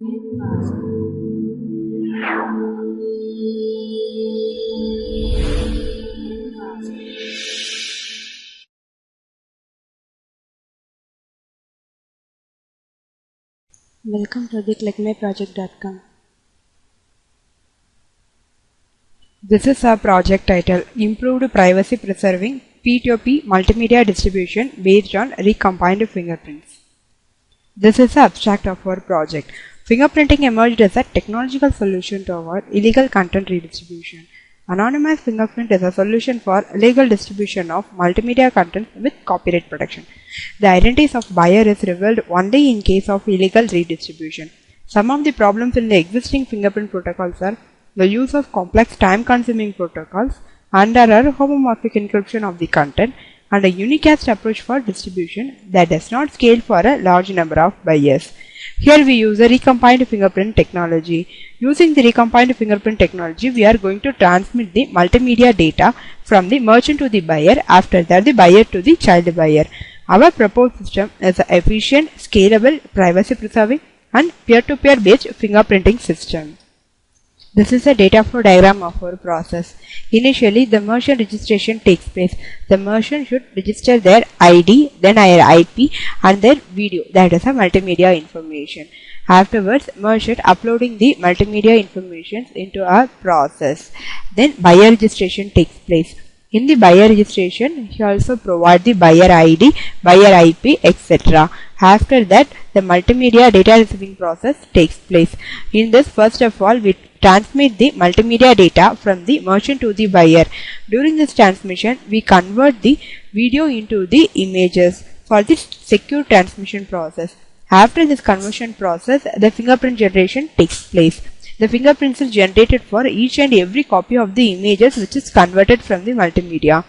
Welcome to the ClickMyProject.com. This is our project title, Improved Privacy Preserving P2P Multimedia Distribution based on Recombined Fingerprints. This is the abstract of our project. Fingerprinting emerged as a technological solution to our illegal content redistribution. Anonymized fingerprint is a solution for legal distribution of multimedia content with copyright protection. The identities of buyer is revealed only in case of illegal redistribution. Some of the problems in the existing fingerprint protocols are the use of complex time-consuming protocols, under-error homomorphic encryption of the content, and a unicast approach for distribution that does not scale for a large number of buyers. Here we use a recombined fingerprint technology. Using the recombined fingerprint technology, we are going to transmit the multimedia data from the merchant to the buyer, after that the buyer to the child buyer. Our proposed system is an efficient, scalable, privacy-preserving and peer-to-peer based fingerprinting system. This is a data flow diagram of our process. Initially, the merchant registration takes place. The merchant should register their ID, then their IP and their video, that is a multimedia information. Afterwards, merchant uploading the multimedia information into our process. Then buyer registration takes place. In the buyer registration, he also provides the buyer ID, buyer IP, etc. After that, the multimedia data receiving process takes place. In this, first of all, we transmit the multimedia data from the merchant to the buyer. During this transmission, we convert the video into the images for this secure transmission process. After this conversion process, the fingerprint generation takes place. The fingerprints is generated for each and every copy of the images which is converted from the multimedia.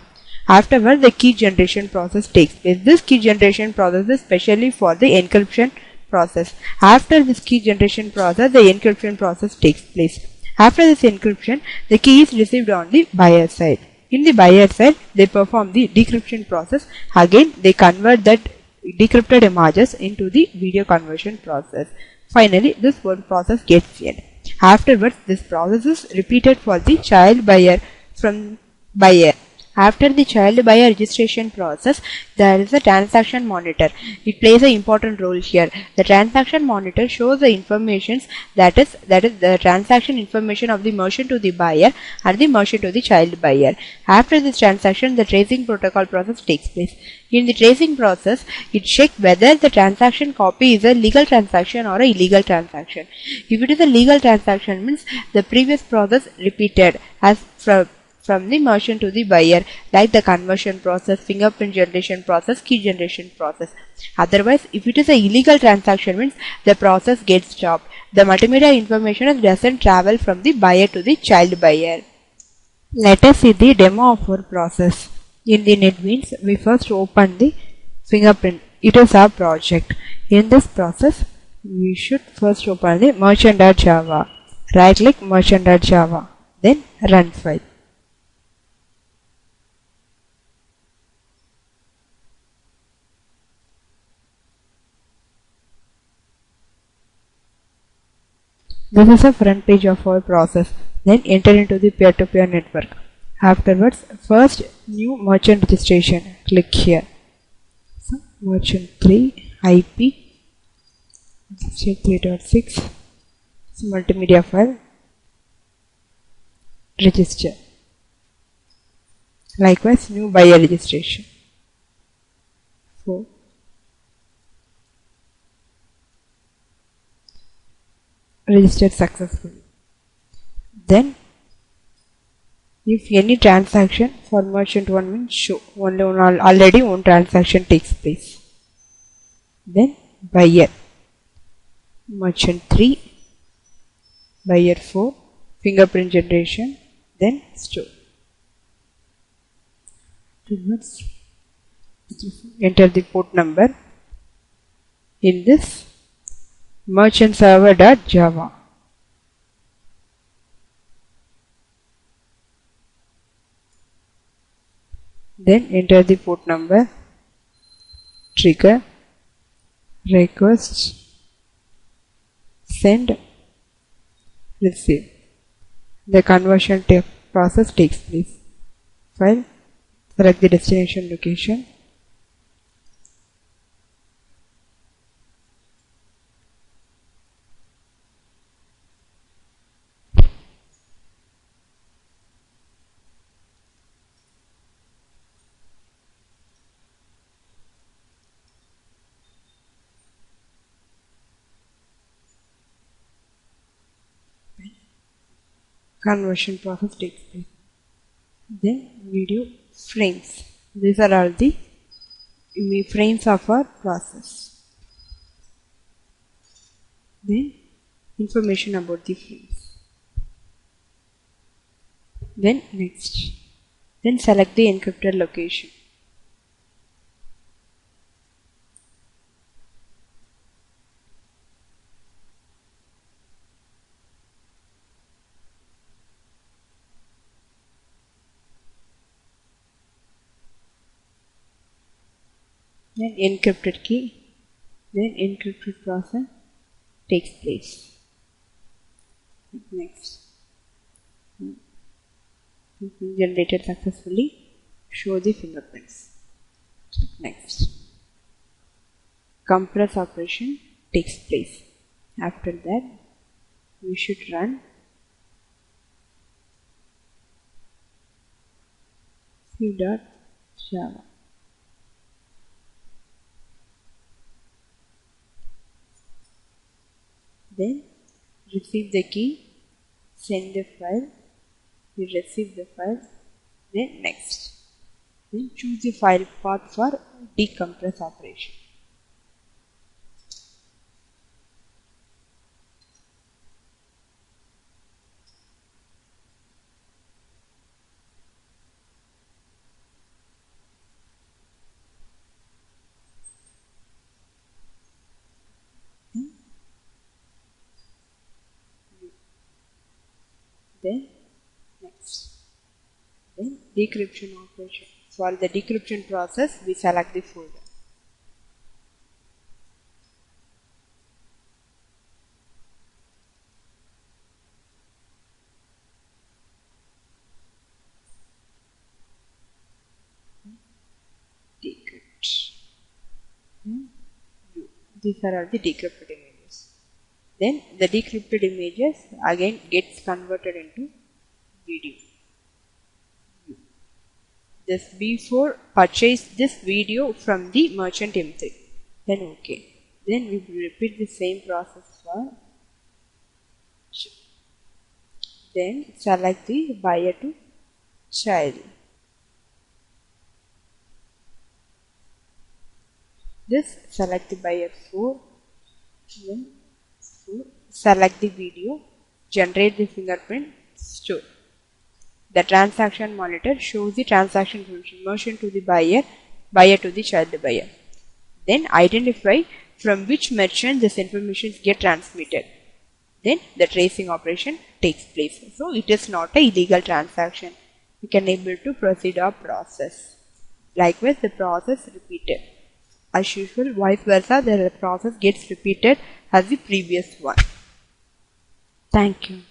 Afterwards, the key generation process takes place. This key generation process is specially for the encryption process. After this key generation process, the encryption process takes place. After this encryption, the key is received on the buyer side. In the buyer side, they perform the decryption process. Again, they convert that decrypted images into the video conversion process. Finally, this whole process gets end. Afterwards, this process is repeated for the child buyer from buyer. After the child buyer registration process, there is a transaction monitor. It plays an important role here. The transaction monitor shows the information that is the transaction information of the merchant to the buyer and the merchant to the child buyer. After this transaction, the tracing protocol process takes place. In the tracing process, it checks whether the transaction copy is a legal transaction or a illegal transaction. If it is a legal transaction, means the previous process repeated as from the merchant to the buyer, like the conversion process, fingerprint generation process, key generation process. Otherwise, if it is a illegal transaction, means the process gets stopped. The multimedia information doesn't travel from the buyer to the child buyer. Let us see the demo of our process. In the NetBeans, we first open the fingerprint. It is our project. In this process, we should first open the merchant.java. Right click merchant.java. Then run file. This is a front page of our process. Then enter into the peer-to-peer network. Afterwards, first new merchant registration. Click here. So, merchant 3 IP 3.6 multimedia file. Register. Likewise, new buyer registration. 4. Registered successfully. Then, if any transaction for merchant 1 means show only already one transaction takes place. Then buyer merchant 3, buyer 4, fingerprint generation, then store. Enter the port number in this merchant server.java. Then enter the port number, trigger, request, send, receive. The conversion process takes place. File, select the destination location. Conversion process takes place. Then video frames. These are all the frames of our process. Then information about the frames. Then next. Then select the encrypted location. Then encrypted key, then encrypted process takes place. Next, generated successfully, show the fingerprints. Next, compress operation takes place. After that, we should run c.java. Then receive the key, send the file, you receive the file, then next. Then choose the file path for decompress operation. Then next. Then decryption operation. For the decryption process, we select the folder. Decrypt. These are all the decrypted images. Then the decrypted images again gets converted into video. Just before purchase this video from the merchant M3. Then OK. Then we will repeat the same process for ship. Then select the buyer to child. This select the buyer 4. Then 4. Select the video. Generate the fingerprint. Store. The transaction monitor shows the transaction information merchant to the buyer, buyer to the child buyer. Then identify from which merchant this information get transmitted. Then the tracing operation takes place. So it is not a illegal transaction. We can able to proceed our process. Likewise, the process repeated. As usual, vice versa, the process gets repeated as the previous one. Thank you.